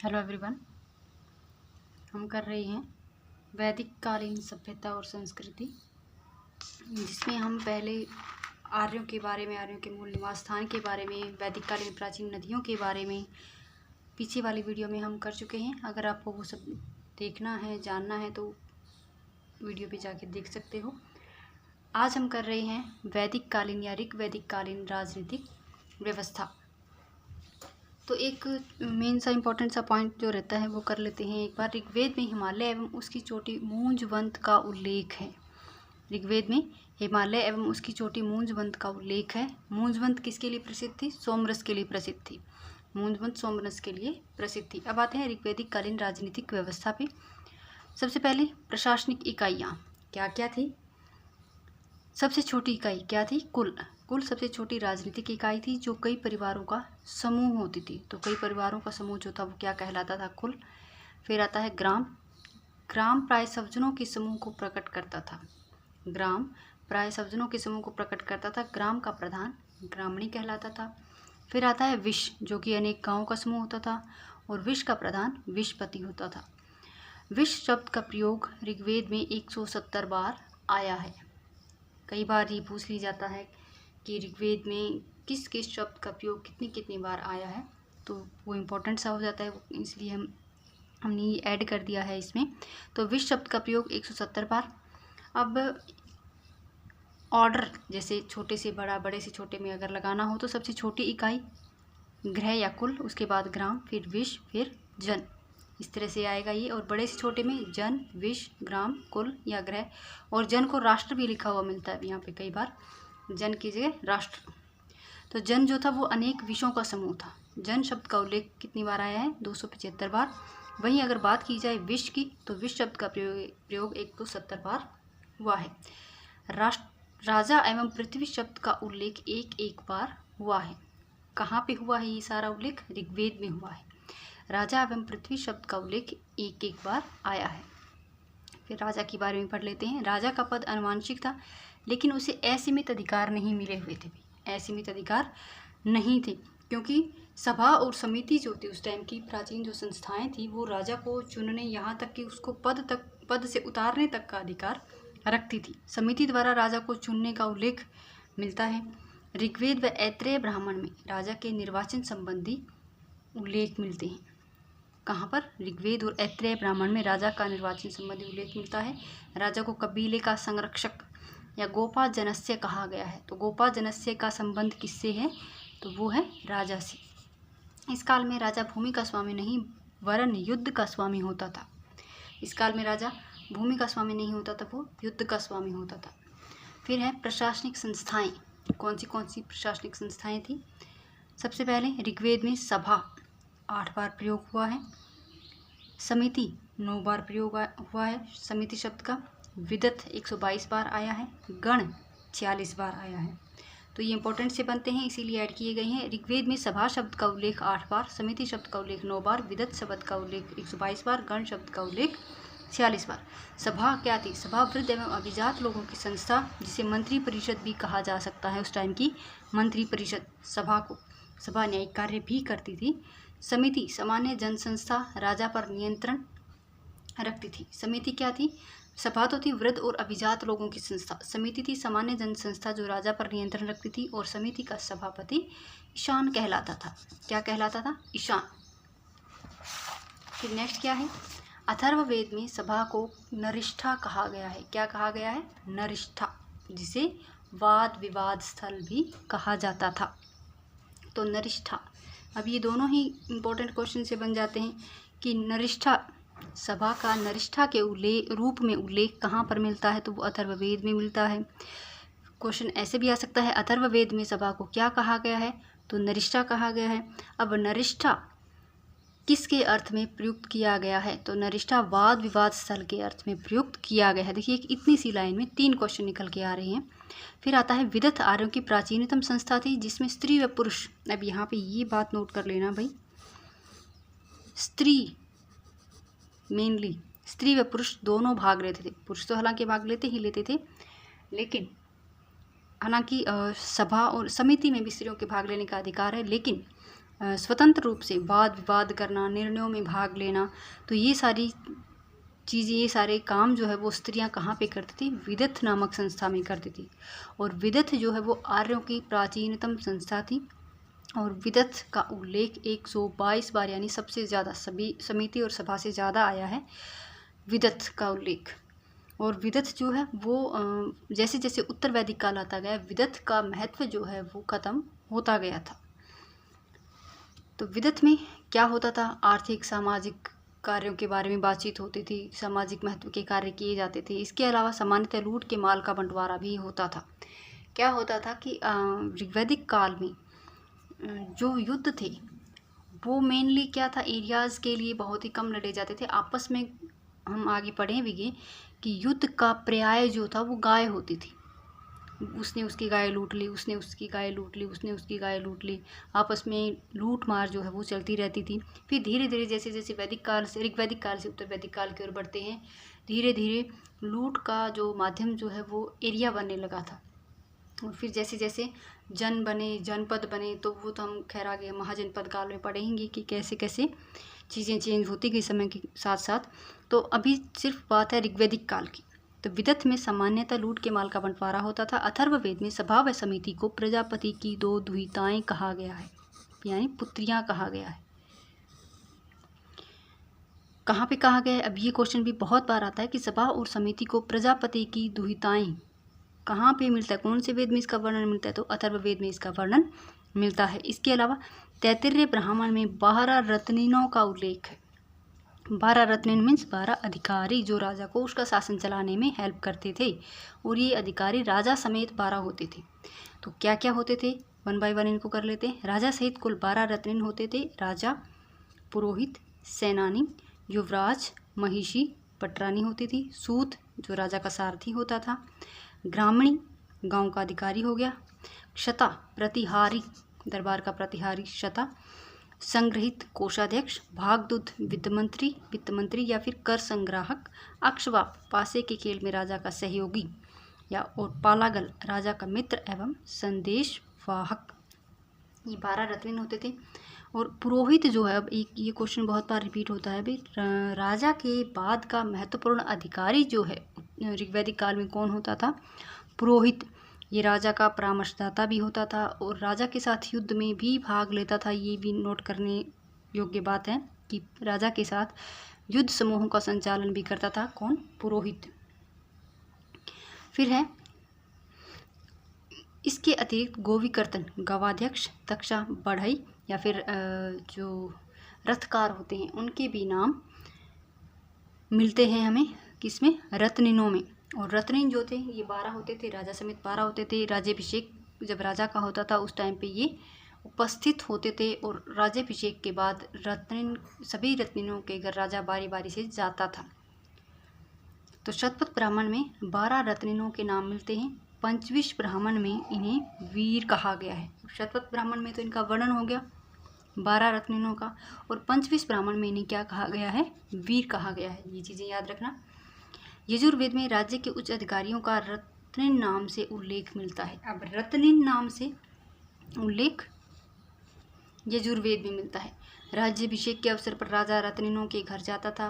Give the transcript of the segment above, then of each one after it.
Hello everyone. हम कर रहे हैं वैदिक कालीन सभ्यता और संस्कृति, जिसमें हम पहले आर्यों के बारे में, आर्यों के मूल निवास स्थान के बारे में, वैदिक कालीन प्राचीन नदियों के बारे में पीछे वाली वीडियो में हम कर चुके हैं। अगर आपको वो सब देखना है, जानना है तो वीडियो पे जाके देख सकते हो। आज हम कर रहे हैं वैदिक कालीन या ऋग वैदिक कालीन राजनीतिक व्यवस्था। तो एक मेन सा इम्पोर्टेंट सा पॉइंट जो रहता है वो कर लेते हैं एक बार। ऋग्वेद में हिमालय एवं उसकी चोटी मूंजवंत का उल्लेख है। ऋग्वेद में हिमालय एवं उसकी चोटी मूंजवंत का उल्लेख है। मूंजवंत किसके लिए प्रसिद्ध थी? सोमरस के लिए प्रसिद्ध थी। मूंजवंत सोमरस के लिए प्रसिद्ध थी। अब आते हैं ऋग्वैदिक कालीन राजनीतिक व्यवस्था पे। सबसे पहले प्रशासनिक इकाइयाँ क्या क्या थी? सबसे छोटी इकाई क्या थी? कुल। कुल सबसे छोटी राजनीतिक इकाई थी जो कई परिवारों का समूह होती थी। तो कई परिवारों का समूह जो था वो क्या कहलाता था? कुल। फिर आता है ग्राम। ग्राम प्राय सवजनों के समूह को प्रकट करता था। ग्राम प्राय सवजनों के समूह को प्रकट करता था। ग्राम का प्रधान ग्रामणी कहलाता था। फिर आता है विश, जो कि अनेक गाँवों का समूह होता था, और विश का प्रधान विशपति होता था। विश शब्द का प्रयोग ऋग्वेद में 170 बार आया है। कई बार ये पूछ ली जाता है कि ऋग्वेद में किस किस शब्द का प्रयोग कितनी कितनी बार आया है, तो वो इम्पोर्टेंट सा हो जाता है, इसलिए हमने ये ऐड कर दिया है इसमें। तो विश शब्द का प्रयोग 170 बार। अब ऑर्डर, जैसे छोटे से बड़ा, बड़े से छोटे में अगर लगाना हो तो सबसे छोटी इकाई ग्रह या कुल, उसके बाद ग्राम, फिर विश, फिर जन, इस तरह से आएगा ये। और बड़े से छोटे में जन, विश, ग्राम, कुल या ग्रह। और जन को राष्ट्र भी लिखा हुआ मिलता है यहाँ पे कई बार, जन की जगह राष्ट्र। तो जन जो था वो अनेक विषयों का समूह था। जन शब्द का उल्लेख कितनी बार आया है? 275 बार। वहीं अगर बात की जाए विश की, तो विश शब्द का प्रयोग 170 बार हुआ है। राजा एवं पृथ्वी शब्द का उल्लेख एक एक बार हुआ है। कहाँ पे हुआ है ये सारा उल्लेख? ऋग्वेद में हुआ है। राजा एवं पृथ्वी शब्द का उल्लेख एक एक बार आया है। फिर राजा के बारे में पढ़ लेते हैं। राजा का पद अनुवांशिक था, लेकिन उसे असीमित अधिकार नहीं मिले हुए थे। असीमित अधिकार नहीं थे, क्योंकि सभा और समिति जो थी उस टाइम की प्राचीन जो संस्थाएं थी, वो राजा को चुनने, यहाँ तक कि उसको पद से उतारने तक का अधिकार रखती थी। समिति द्वारा राजा को चुनने का उल्लेख मिलता है। ऋग्वेद व ऐत्रेय ब्राह्मण में राजा के निर्वाचन संबंधी उल्लेख मिलते हैं। कहाँ पर? ऋग्वेद और ऐत्रेय ब्राह्मण में राजा का निर्वाचन संबंधी उल्लेख मिलता है। राजा को कबीले का संरक्षक या गोपा जनस्य कहा गया है। तो गोपा जनस्य का संबंध किससे है? तो वो है राजा से। इस काल में राजा भूमि का स्वामी नहीं वरन युद्ध का स्वामी होता था। इस काल में राजा भूमि का स्वामी नहीं होता था, वो युद्ध का स्वामी होता था। फिर है प्रशासनिक संस्थाएं। कौन सी प्रशासनिक संस्थाएं थी? सबसे पहले ऋग्वेद में सभा 8 बार प्रयोग हुआ है। समिति 9 बार प्रयोग हुआ है समिति शब्द का। विदत 122 बार आया है। गण 46 बार आया है। तो ये इंपॉर्टेंट से बनते हैं, इसीलिए ऐड किए गए हैं। ऋग्वेद में सभा शब्द का उल्लेख 8 बार, समिति शब्द का उल्लेख 9 बार, विदत शब्द का उल्लेख 122 बार, गण शब्द का उल्लेख 46 बार। सभा क्या थी? सभा वृद्ध एवं अभिजात लोगों की संस्था, जिसे मंत्री परिषद भी कहा जा सकता है। उस टाइम की मंत्री परिषद सभा न्यायिक कार्य भी करती थी। समिति सामान्य जन संस्था, राजा पर नियंत्रण रखती थी। समिति क्या थी? सभा तो थी वृद्ध और अभिजात लोगों की संस्था, समिति थी सामान्य जन संस्था जो राजा पर नियंत्रण रखती थी। और समिति का सभापति ईशान कहलाता था। क्या कहलाता था? ईशान। फिर नेक्स्ट क्या है? अथर्ववेद में सभा को नरिष्ठा कहा गया है। क्या कहा गया है? नरिष्ठा, जिसे वाद विवाद स्थल भी कहा जाता था। तो नरिष्ठा, अब ये दोनों ही इम्पोर्टेंट क्वेश्चन से बन जाते हैं कि नरिष्ठा, सभा का नरिष्ठा के रूप में उल्लेख कहाँ पर मिलता है? तो वो अथर्ववेद में मिलता है। क्वेश्चन ऐसे भी आ सकता है, अथर्ववेद में सभा को क्या कहा गया है? तो नरिष्ठा कहा गया है। अब नरिष्ठा किसके अर्थ में प्रयुक्त किया गया है? तो नरिष्ठा वाद विवाद स्थल के अर्थ में प्रयुक्त किया गया है। देखिए इतनी सी लाइन में 3 क्वेश्चन निकल के आ रहे हैं। फिर आता है विदत आर्यों की प्राचीनतम संस्था थी, जिसमें स्त्री व पुरुष, अब यहाँ पे ये बात नोट कर लेना भाई, स्त्री मेनली, स्त्री व पुरुष दोनों भाग लेते थे। पुरुष तो हालांकि भाग लेते थे, लेकिन हालांकि सभा और समिति में भी स्त्रियों के भाग लेने का अधिकार है, लेकिन स्वतंत्र रूप से वाद विवाद करना, निर्णयों में भाग लेना, तो ये सारी चीज़ें, ये सारे काम जो है वो स्त्रियां कहाँ पे करती थी? विदथ नामक संस्था में करती थी। और विदथ जो है वो आर्यों की प्राचीनतम संस्था थी। और विदथ का उल्लेख 122 बार, यानी सबसे ज़्यादा सभी समिति और सभा से ज़्यादा आया है विदथ का उल्लेख। और विदथ जो है वो जैसे जैसे उत्तर वैदिक काल आता गया, विदथ का महत्व जो है वो खत्म होता गया था। तो विदथ में क्या होता था? आर्थिक सामाजिक कार्यों के बारे में बातचीत होती थी, सामाजिक महत्व के कार्य किए जाते थे। इसके अलावा सामान्यतः लूट के माल का बंटवारा भी होता था। क्या होता था कि ऋग्वैदिक काल में जो युद्ध थे वो मेनली क्या था? एरियाज़ के लिए बहुत ही कम लड़े जाते थे आपस में। हम आगे पढ़े भी कि युद्ध का पर्याय जो था वो गाय होती थी। उसने उसकी गाय लूट ली, उसने उसकी गाय लूट ली, उसने उसकी गाय लूट ली, आपस में लूट मार जो है वो चलती रहती थी। फिर धीरे धीरे जैसे जैसे वैदिक काल से, ऋग्वैदिक काल से उत्तर वैदिक काल की ओर बढ़ते हैं, धीरे धीरे लूट का जो माध्यम जो है वो एरिया बनने लगा था। और फिर जैसे जैसे जन बने, जनपद बने, तो वो तो हम खैर आगे महाजनपद काल में पढ़ेंगे कि कैसे कैसे चीज़ें चेंज होती गई समय के साथ साथ। तो अभी सिर्फ बात है ऋग्वैदिक काल की। तो विदथ में सामान्यतः लूट के माल का बंटवारा होता था। अथर्ववेद में सभा व समिति को प्रजापति की 2 दुहिताएं कहा गया है, यानी पुत्रियां कहा गया है। कहाँ पे कहा गया है? अब ये क्वेश्चन भी बहुत बार आता है कि सभा और समिति को प्रजापति की दुहिताएं कहाँ पे मिलता है, कौन से वेद में इसका वर्णन मिलता है? तो अथर्ववेद में इसका वर्णन मिलता है। इसके अलावा तैत्तिरीय ब्राह्मण में 12 रत्निनों का उल्लेख है। 12 रत्निन मीन्स 12 अधिकारी जो राजा को उसका शासन चलाने में हेल्प करते थे। और ये अधिकारी राजा समेत 12 होते थे। तो क्या क्या होते थे? वन बाय वन इनको कर लेते हैं। राजा सहित कुल 12 रत्निन होते थे। राजा, पुरोहित, सेनानी, युवराज, महिषी, पटरानी होती थी, सूत जो राजा का सारथी होता था, ग्रामणी गांव का अधिकारी हो गया, क्षता प्रतिहारी दरबार का प्रतिहारी क्षता, संग्रहित कोषाध्यक्ष, भागदूत वित्त मंत्री या फिर कर संग्राहक, अक्षवा पासे के खेल में राजा का सहयोगी या और पालागल राजा का मित्र एवं संदेश वाहक। ये 12 रत्निन होते थे। और पुरोहित जो है, अब एक ये क्वेश्चन बहुत बार रिपीट होता है भाई, राजा के बाद का महत्वपूर्ण अधिकारी जो है ऋग्वैदिक काल में कौन होता था? पुरोहित। ये राजा का परामर्शदाता भी होता था और राजा के साथ युद्ध में भी भाग लेता था। ये भी नोट करने योग्य बात है कि राजा के साथ युद्ध समूहों का संचालन भी करता था कौन? पुरोहित। फिर है इसके अतिरिक्त गोविकर्तन, गवाध्यक्ष, तक्षा, बढ़ई या फिर जो रथकार होते हैं उनके भी नाम मिलते हैं हमें किसमें? रत्निनों में। और रत्निन जो थे ये 12 होते थे, राजा समेत 12 होते थे। राज्याभिषेक जब राजा का होता था उस टाइम पे ये उपस्थित होते थे। और राज्याभिषेक के बाद रत्निन, सभी रत्निनों के घर राजा बारी बारी से जाता था। तो शतपथ ब्राह्मण में 12 रत्निनों के नाम मिलते हैं। पंचविश ब्राह्मण में इन्हें वीर कहा गया है। शतपथ ब्राह्मण में तो इनका वर्णन हो गया 12 रत्निनों का, और पंचविश ब्राह्मण में इन्हें क्या कहा गया है? वीर कहा गया है। ये चीज़ें याद रखना। यजुर्वेद में राज्य के उच्च अधिकारियों का रत्निन नाम से उल्लेख मिलता है। अब रत्निन नाम से उल्लेख यजुर्वेद में मिलता है। राज्याभिषेक के अवसर पर राजा रत्निनों के घर जाता था।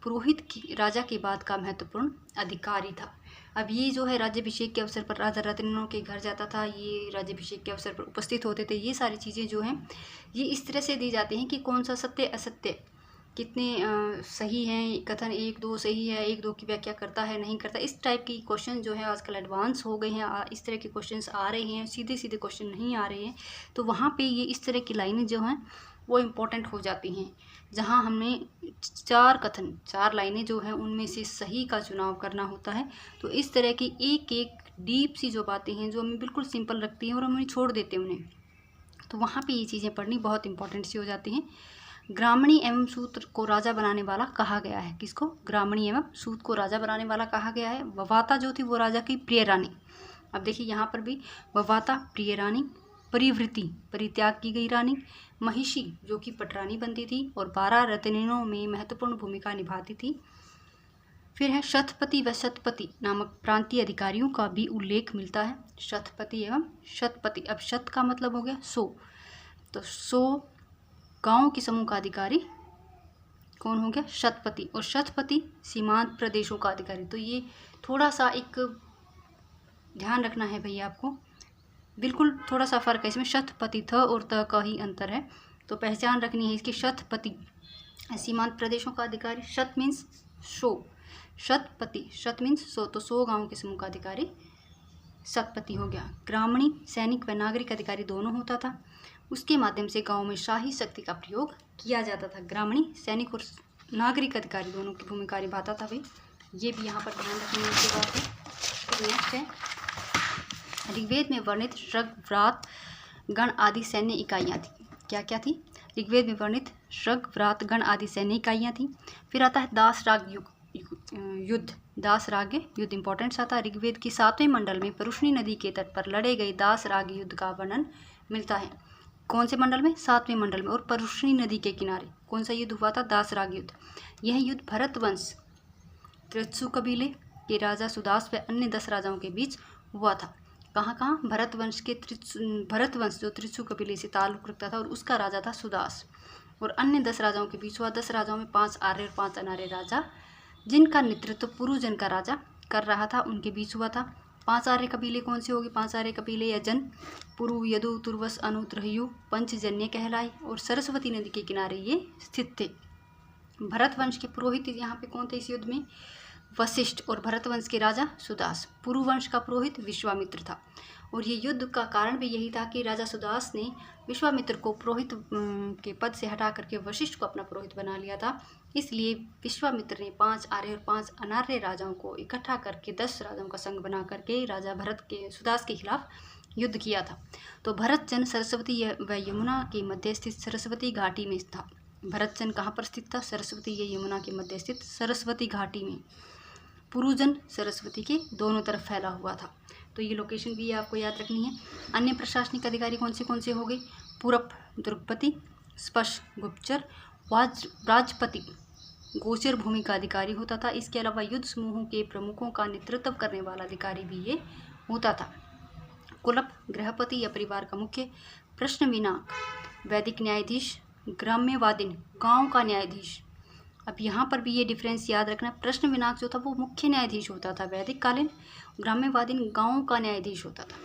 पुरोहित की राजा के बाद का महत्वपूर्ण अधिकारी था। अब ये जो है राज्याभिषेक के अवसर पर राजा रत्निनों के घर जाता था, ये राज्याभिषेक के अवसर पर उपस्थित होते थे। ये सारी चीज़ें जो हैं ये इस तरह से दी जाती हैं कि कौन सा सत्य असत्य, कितने सही हैं, कथन 1-2 सही है, 1-2 की व्याख्या करता है नहीं करता। इस टाइप की क्वेश्चन जो है आजकल एडवांस हो गए हैं, इस तरह के क्वेश्चंस आ रहे हैं, सीधे सीधे क्वेश्चन नहीं आ रहे हैं। तो वहाँ पे ये इस तरह की लाइनें जो हैं वो इम्पोर्टेंट हो जाती हैं, जहाँ हमें 4 लाइनें जो हैं उनमें से सही का चुनाव करना होता है। तो इस तरह की एक एक डीप सी जो बातें हैं जो हमें बिल्कुल सिंपल रखती हैं और हम उन्हें छोड़ देते हैं उन्हें, तो वहाँ पे ये चीज़ें पढ़नी बहुत इंपॉर्टेंट सी हो जाती हैं। ग्रामणी एवं सूत को राजा बनाने वाला कहा गया है। किसको? ग्रामणी एवं सूत को राजा बनाने वाला कहा गया है। ववाता जो थी वो राजा की प्रिय रानी। अब देखिए यहाँ पर भी ववाता प्रिय रानी, परिवृति परित्याग की गई रानी, महिषी जो कि पटरानी बनती थी और 12 रत्निनों में महत्वपूर्ण भूमिका निभाती थी। फिर है शतपति व शतपति नामक प्रांतीय अधिकारियों का भी उल्लेख मिलता है। शतपति एवं शतपति। अब शत का मतलब हो गया 100, तो 100 गाँव के समूह का अधिकारी कौन हो गया? शतपति। और शतपति सीमांत प्रदेशों का अधिकारी। तो ये थोड़ा सा एक ध्यान रखना है भैया आपको, बिल्कुल थोड़ा सा फर्क है इसमें, शतपति थ और त का ही अंतर है, तो पहचान रखनी है इसकी। शतपति सीमांत प्रदेशों का अधिकारी, शत मीन्स 100, शतपति शत मीन्स 100, तो 100 गाँव के समूह का अधिकारी शतपति हो गया। ग्रामीण सैनिक व नागरिक अधिकारी दोनों होता था, उसके माध्यम से गांव में शाही शक्ति का प्रयोग किया जाता था। ग्रामीण सैनिक और नागरिक अधिकारी दोनों की भूमिका निभाता था भाई, ये भी यहाँ पर ध्यान रखने की बात है। फिर नेक्स्ट है, ऋग्वेद में वर्णित शृंग व्रात गण आदि सैन्य इकाइयाँ थी। क्या क्या थी? ऋग्वेद में वर्णित शृंग व्रात गण आदि सैन्य इकाइयाँ थी। फिर आता है दास राग युद्ध, दास राग युद्ध इंपॉर्टेंट आता है। ऋग्वेद की 7वें मंडल में परुष्णी नदी के तट पर लड़े गए दास राग युद्ध का वर्णन मिलता है। कौन से मंडल में? 7वें मंडल में। और परुष्णी नदी के किनारे कौन सा युद्ध हुआ था? दास राग युद्ध। यह युद्ध भरतवंश त्रित्सु कबीले के राजा सुदास व अन्य 10 राजाओं के बीच हुआ था। कहाँ कहाँ? भरतवंश के भरतवंश जो त्रित्सु कबीले से ताल्लुक रखता था और उसका राजा था सुदास, और अन्य 10 राजाओं के बीच हुआ। 10 राजाओं में 5 आर्य और 5 अनार्य राजा, जिनका नेतृत्व पुरुजन का राजा कर रहा था, उनके बीच हुआ था। 5 आर्य कबीले कौन से होंगे? 5 आर्य कबीले यजन, पुरु, यदु, तुर्वस, अनु, त्रह्यु, पंचजन्य कहलाए और सरस्वती नदी के किनारे ये स्थित थे। भरतवंश के पुरोहित यहाँ पे कौन थे इस युद्ध में? वशिष्ठ। और भरतवंश के राजा सुदास। पुरुवंश का पुरोहित विश्वामित्र था। और ये युद्ध का कारण भी यही था कि राजा सुदास ने विश्वामित्र को पुरोहित के पद से हटा करके वशिष्ठ को अपना पुरोहित बना लिया था। इसलिए विश्वामित्र ने 5 आर्य और 5 अनार्य राजाओं को इकट्ठा करके 10 राजाओं का संघ बना करके राजा भरत के सुदास के खिलाफ युद्ध किया था। तो भरतजन सरस्वती व यमुना के मध्य स्थित सरस्वती घाटी में था। भरतजन कहाँ पर स्थित था? सरस्वती या यमुना के मध्य स्थित सरस्वती घाटी में। पुरुजन सरस्वती के दोनों तरफ फैला हुआ था। तो ये लोकेशन भी आपको याद रखनी है। अन्य प्रशासनिक अधिकारी कौन से हो गए? पुरप द्रुपति, स्पश गुप्तचर, राजपति गोचर भूमि का अधिकारी होता था। इसके अलावा युद्ध समूहों के प्रमुखों का नेतृत्व करने वाला अधिकारी भी ये होता था। कुलप गृहपति या परिवार का मुख्य, प्रश्न विनाक वैदिक न्यायाधीश, ग्राम्यवादिन गांव का न्यायाधीश। अब यहाँ पर भी ये डिफरेंस याद रखना, प्रश्न विनाक जो था वो मुख्य न्यायाधीश होता था वैदिक कालीन, ग्राम्यवादिन गांव का न्यायाधीश होता था।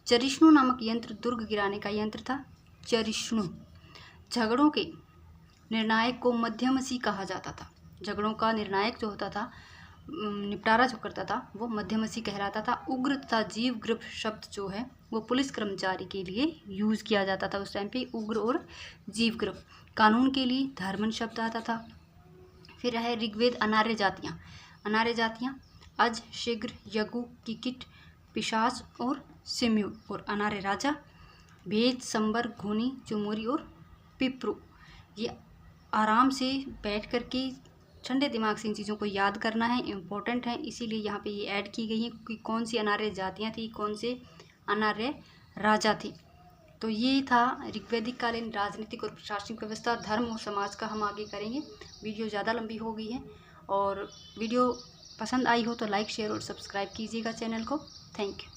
चरिष्णु नामक यंत्र दुर्ग गिराने का यंत्र था। चरिष्णु झगड़ों के निर्णायक को मध्यमसी कहा जाता था। झगड़ों का निर्णायक जो होता था, निपटारा जो करता था, वो मध्यमसी कहलाता था। उग्र तथा जीवग्रप शब्द जो है वो पुलिस कर्मचारी के लिए यूज़ किया जाता था उस टाइम पे, उग्र और जीवग्रप। कानून के लिए धर्मन शब्द आता था। फिर है ऋग्वेद अनार्य जातियाँ। अनार्य जातियाँ अज, शीघ्र, यगु, किकिट, पिशाच और सिम्यु। और अनार्य राजा भेद, संबर, घोनी, चुमोरी और पिपरू। ये आराम से बैठ करके ठंडे दिमाग से इन चीज़ों को याद करना है, इम्पोर्टेंट है, इसीलिए यहाँ पे ये ऐड की गई है कि कौन सी अनार्य जातियाँ थी, कौन से अनार्य राजा थे। तो ये था ऋग्वैदिक कालीन राजनीतिक और प्रशासनिक व्यवस्था, धर्म और समाज का हम आगे करेंगे। वीडियो ज़्यादा लंबी हो गई है, और वीडियो पसंद आई हो तो लाइक, शेयर और सब्सक्राइब कीजिएगा चैनल को। Thank you.